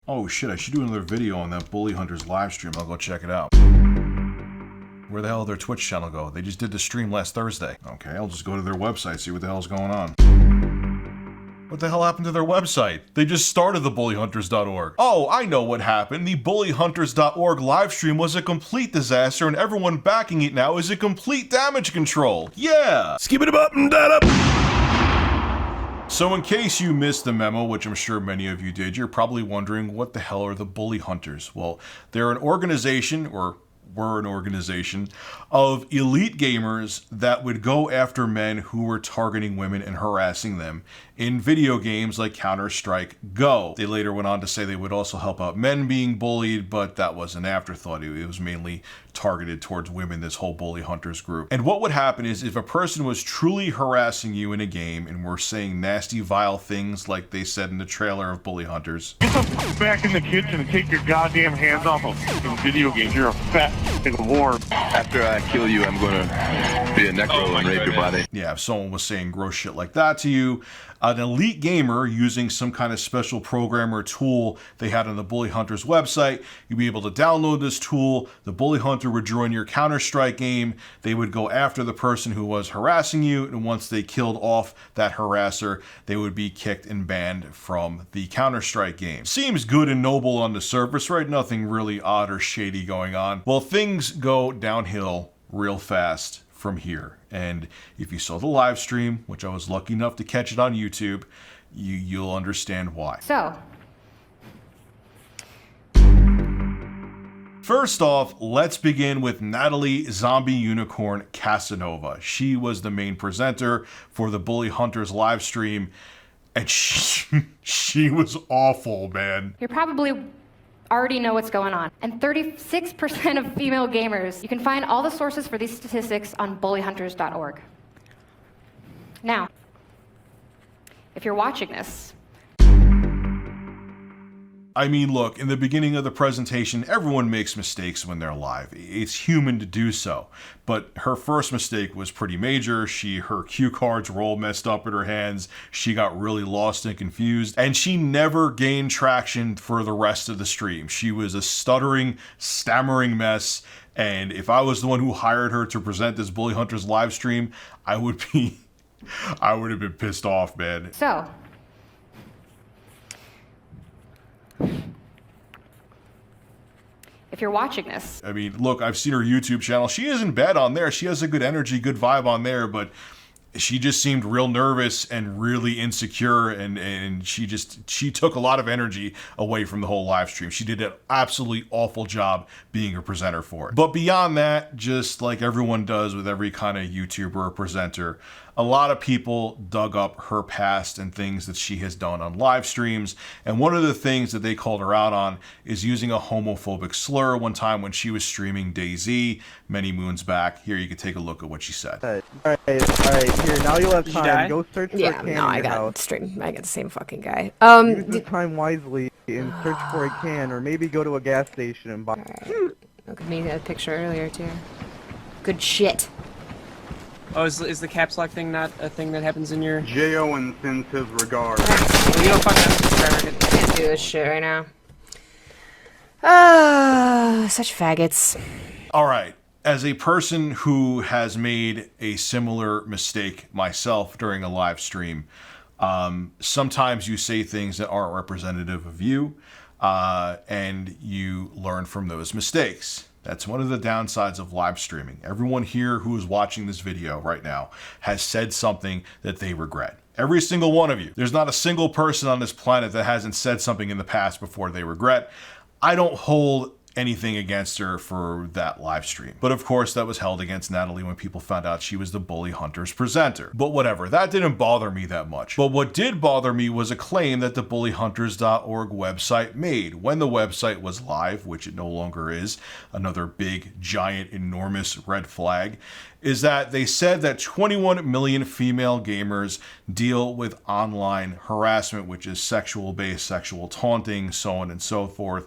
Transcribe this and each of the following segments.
Oh shit, I should do another video on that Bully Hunters live stream. I'll go check it out. Where the hell did their Twitch channel go? They just did the stream last Thursday. Okay, I'll just go to their website, see what the hell's going on. What the hell happened to their website? They just started the bullyhunters.org. Oh, I know what happened. The bullyhunters.org live stream was a complete disaster, and everyone backing it now is a complete damage control. Yeah! Skip it up and that up! So in case you missed the memo, which I'm sure many of you did, you're probably wondering what the hell are the Bully Hunters? Well, they're an organization, or were an organization of elite gamers that would go after men who were targeting women and harassing them in video games like Counter-Strike Go. They later went on to say they would also help out men being bullied, but that was an afterthought. It was mainly targeted towards women, this whole Bully Hunters group. And what would happen is if a person was truly harassing you in a game and were saying nasty, vile things like they said in the trailer of Bully Hunters. Get the back in the kitchen and take your goddamn hands off of video games. You're a fat whore. After I kill you, I'm gonna be a necro and rape your body. Yeah, if someone was saying gross shit like that to you, an elite gamer using some kind of special program or tool they had on the Bully Hunters website, you'd be able to download this tool. The Bully Hunter would join your Counter-Strike game. They would go after the person who was harassing you, and once they killed off that harasser, they would be kicked and banned from the Counter-Strike game. Seems good and noble on the surface, right? Nothing really odd or shady going on. Well, things go downhill real fast from here. And if you saw the live stream, which I was lucky enough to catch it on YouTube, you'll understand why. So, first off, let's begin with Natalie Zombie Unicorn Casanova. She was the main presenter for the Bully Hunters live stream, and she was awful, man. you probably already know what's going on. And 36% of female gamers. You can find all the sources for these statistics on bullyhunters.org. Now, if you're watching this, I mean, look, in the beginning of the presentation, everyone makes mistakes when they're live. It's human to do so. But her first mistake was pretty major. Her cue cards were all messed up in her hands. She got really lost and confused. And she never gained traction for the rest of the stream. She was a stuttering, stammering mess. And if I was the one who hired her to present this Bully Hunters live stream, I would have been pissed off, man. so, if you're watching this, I mean, look, I've seen her YouTube channel. She isn't bad on there. She has a good energy, good vibe on there, but she just seemed real nervous and really insecure, and she took a lot of energy away from the whole live stream. She did an absolutely awful job being a presenter for it. But beyond that, just like everyone does with every kind of YouTuber or presenter, a lot of people dug up her past and things that she has done on live streams. And one of the things that they called her out on is using a homophobic slur one time when she was streaming DayZ many moons back. Here, you can take a look at what she said. All right. Here, now you'll have time. Go search for a can in your I got house. stream. I got the same fucking guy. Use the time wisely and search for a can, or maybe go to a gas station and buy. Look at me, a picture earlier too. Good shit. Oh, is the caps lock thing not a thing that happens in your... J.O. and sends his regards. Well, you don't fucking I can't do this shit right now. Such faggots. All right. As a person who has made a similar mistake myself during a live stream, sometimes you say things that aren't representative of you, and you learn from those mistakes. That's one of the downsides of live streaming. Everyone here who is watching this video right now has said something that they regret. Every single one of you. There's not a single person on this planet that hasn't said something in the past before they regret. I don't hold anything against her for that live stream. But of course, that was held against Natalie when people found out she was the Bully Hunters presenter. But whatever, that didn't bother me that much. But what did bother me was a claim that the bullyhunters.org website made when the website was live, which it no longer is, another big, giant, enormous red flag, is that they said that 21 million female gamers deal with online harassment, which is sexual-based, sexual taunting, so on and so forth.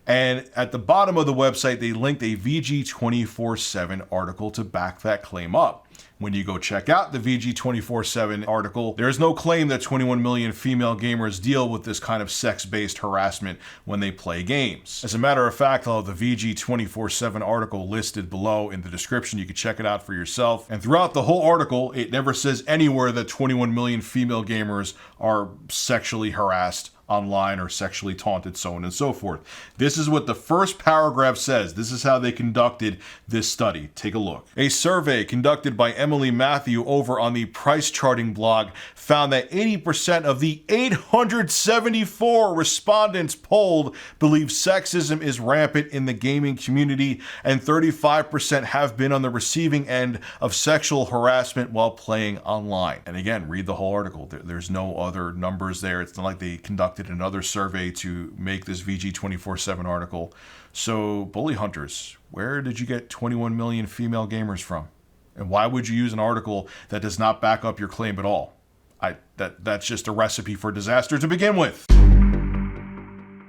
And at the bottom of the website, they linked a VG247 article to back that claim up. When you go check out the VG247 article, there's no claim that 21 million female gamers deal with this kind of sex-based harassment when they play games. As a matter of fact, I'll have the VG247 article listed below in the description. You can check it out for yourself. And throughout the whole article, it never says anywhere that 21 million female gamers are sexually harassed online or sexually taunted, so on and so forth. This is what the first paragraph says. This is how they conducted this study. Take a look. A survey conducted by Emily Matthew over on the price charting blog found that 80% of the 874 respondents polled believe sexism is rampant in the gaming community, and 35% have been on the receiving end of sexual harassment while playing online. And again, read the whole article. There's no other numbers there. It's not like they conducted another survey to make this VG247 article. So, bully hunters, where did you get 21 million female gamers from? And why would you use an article that does not back up your claim at all? That's just a recipe for disaster to begin with.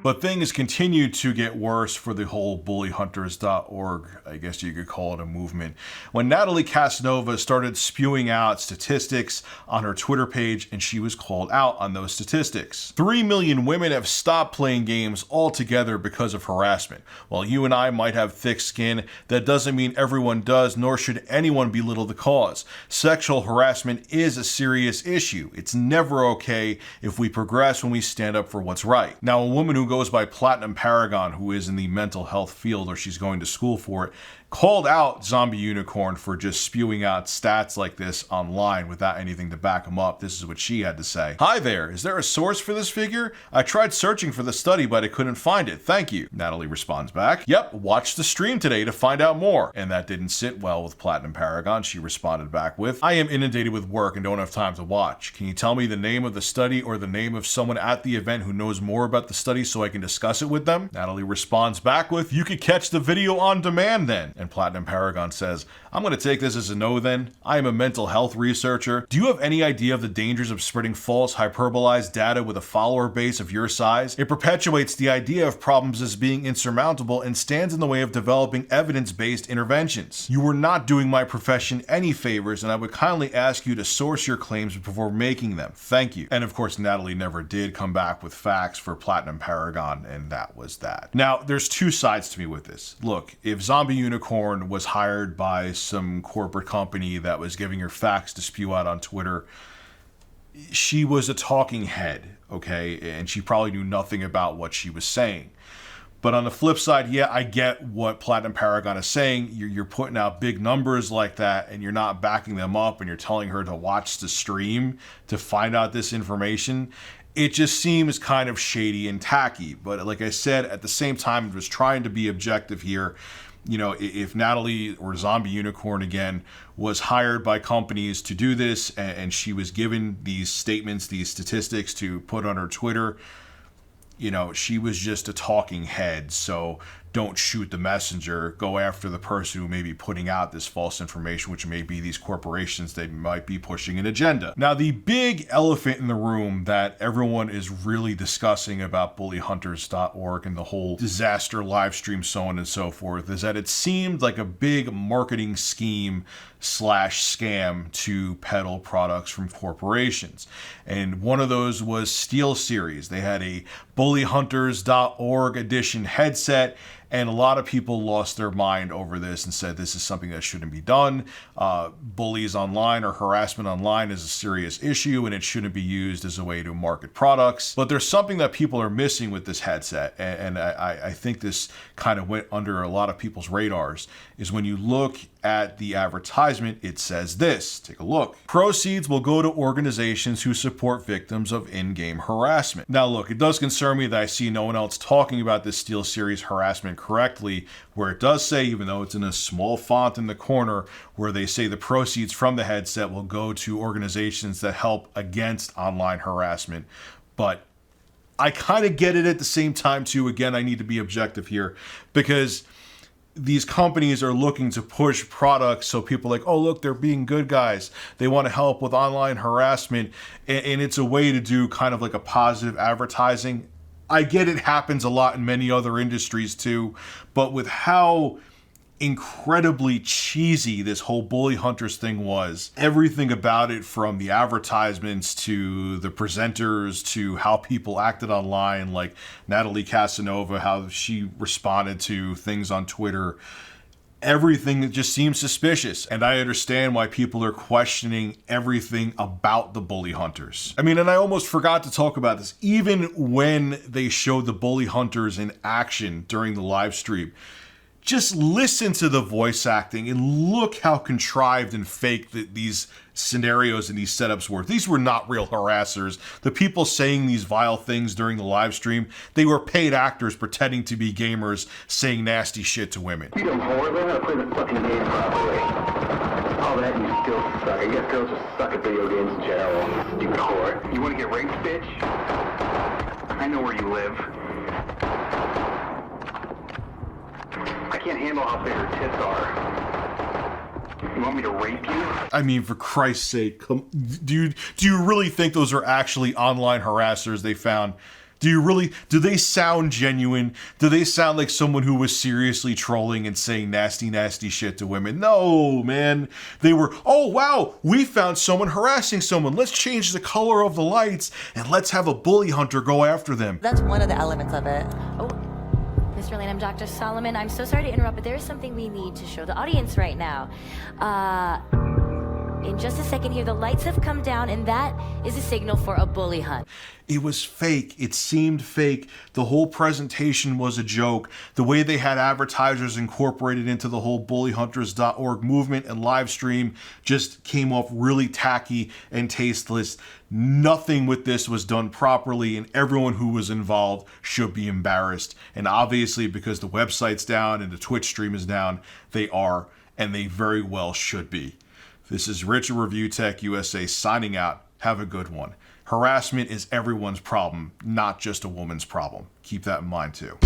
But things continue to get worse for the whole bullyhunters.org, I guess you could call it a movement, when Natalie Casanova started spewing out statistics on her Twitter page, and she was called out on those statistics. 3 million women have stopped playing games altogether because of harassment. While you and I might have thick skin, that doesn't mean everyone does, nor should anyone belittle the cause. Sexual harassment is a serious issue. It's never okay if we progress when we stand up for what's right. Now, a woman who goes by Platinum Paragon, who is in the mental health field, or she's going to school for it, called out Zombie Unicorn for just spewing out stats like this online without anything to back them up. This is what she had to say. Hi there, is there a source for this figure? I tried searching for the study, but I couldn't find it. Thank you. Natalie responds back, yep, watch the stream today to find out more. And that didn't sit well with Platinum Paragon. She responded back with, I am inundated with work and don't have time to watch. Can you tell me the name of the study or the name of someone at the event who knows more about the study so I can discuss it with them? Natalie responds back with, you could catch the video on demand then. And Platinum Paragon says, I'm going to take this as a no then. I am a mental health researcher. Do you have any idea of the dangers of spreading false, hyperbolized data with a follower base of your size? It perpetuates the idea of problems as being insurmountable and stands in the way of developing evidence-based interventions. You are not doing my profession any favors, and I would kindly ask you to source your claims before making them. Thank you. And of course, Natalie never did come back with facts for Platinum Paragon, and that was that. Now, there's two sides to me with this. Look, if Zombie Unicorn was hired by some corporate company that was giving her facts to spew out on Twitter, she was a talking head, okay? And she probably knew nothing about what she was saying. But on the flip side, yeah, I get what Platinum Paragon is saying. You're putting out big numbers like that and you're not backing them up, and you're telling her to watch the stream to find out this information. It just seems kind of shady and tacky. But like I said, at the same time, I was trying to be objective here. You know, if Natalie, or Zombie Unicorn again, was hired by companies to do this, and she was given these statements, these statistics to put on her Twitter, you know, she was just a talking head. So don't shoot the messenger. Go after the person who may be putting out this false information, which may be these corporations that might be pushing an agenda. Now, the big elephant in the room that everyone is really discussing about bullyhunters.org and the whole disaster live stream, so on and so forth, is that it seemed like a big marketing scheme / scam to peddle products from corporations. And one of those was SteelSeries. They had a bullyhunters.org edition headset, and a lot of people lost their mind over this and said this is something that shouldn't be done. Bullies online or harassment online is a serious issue, and it shouldn't be used as a way to market products. But there's something that people are missing with this headset, and I think this kind of went under a lot of people's radars, is when you look at the advertisement, it says this. Take a look. Proceeds will go to organizations who support victims of in-game harassment. Now look, it does concern me that I see no one else talking about this SteelSeries harassment correctly, where it does say, even though it's in a small font in the corner, where they say the proceeds from the headset will go to organizations that help against online harassment. But I kind of get it at the same time too. Again, I need to be objective here, because these companies are looking to push products so people are like, oh, look, they're being good guys. They want to help with online harassment. And it's a way to do kind of like a positive advertising. I get it happens a lot in many other industries too. But with how incredibly cheesy this whole Bully Hunters thing was. Everything about it, from the advertisements to the presenters to how people acted online, like Natalie Casanova, how she responded to things on Twitter. Everything that just seems suspicious. And I understand why people are questioning everything about the Bully Hunters. I mean, and I almost forgot to talk about this. Even when they showed the Bully Hunters in action during the live stream, just listen to the voice acting and look how contrived and fake these scenarios and these setups were. These were not real harassers. The people saying these vile things during the live stream, they were paid actors pretending to be gamers saying nasty shit to women. You don't whore, learn how to play the fucking game properly. All that you still suck. I guess girls just suck at video games in general. Stupid whore. You wanna get raped, bitch? I know where you live. I can't handle how big her tits are. You want me to rape you? I mean, for Christ's sake, do you really think those are actually online harassers they found? Do they sound genuine? Do they sound like someone who was seriously trolling and saying nasty, nasty shit to women? No, man. They were, oh wow, we found someone harassing someone. Let's change the color of the lights and let's have a bully hunter go after them. That's one of the elements of it. Oh, Mr. Lane, I'm Dr. Solomon. I'm so sorry to interrupt, but there is something we need to show the audience right now. In just a second here, the lights have come down, and that is a signal for a bully hunt. It was fake. It seemed fake. The whole presentation was a joke. The way they had advertisers incorporated into the whole bullyhunters.org movement and live stream just came off really tacky and tasteless. Nothing with this was done properly, and everyone who was involved should be embarrassed. And obviously, because the website's down and the Twitch stream is down, they are, and they very well should be. This is Rich of Review Tech USA signing out. Have a good one. Harassment is everyone's problem, not just a woman's problem. Keep that in mind too.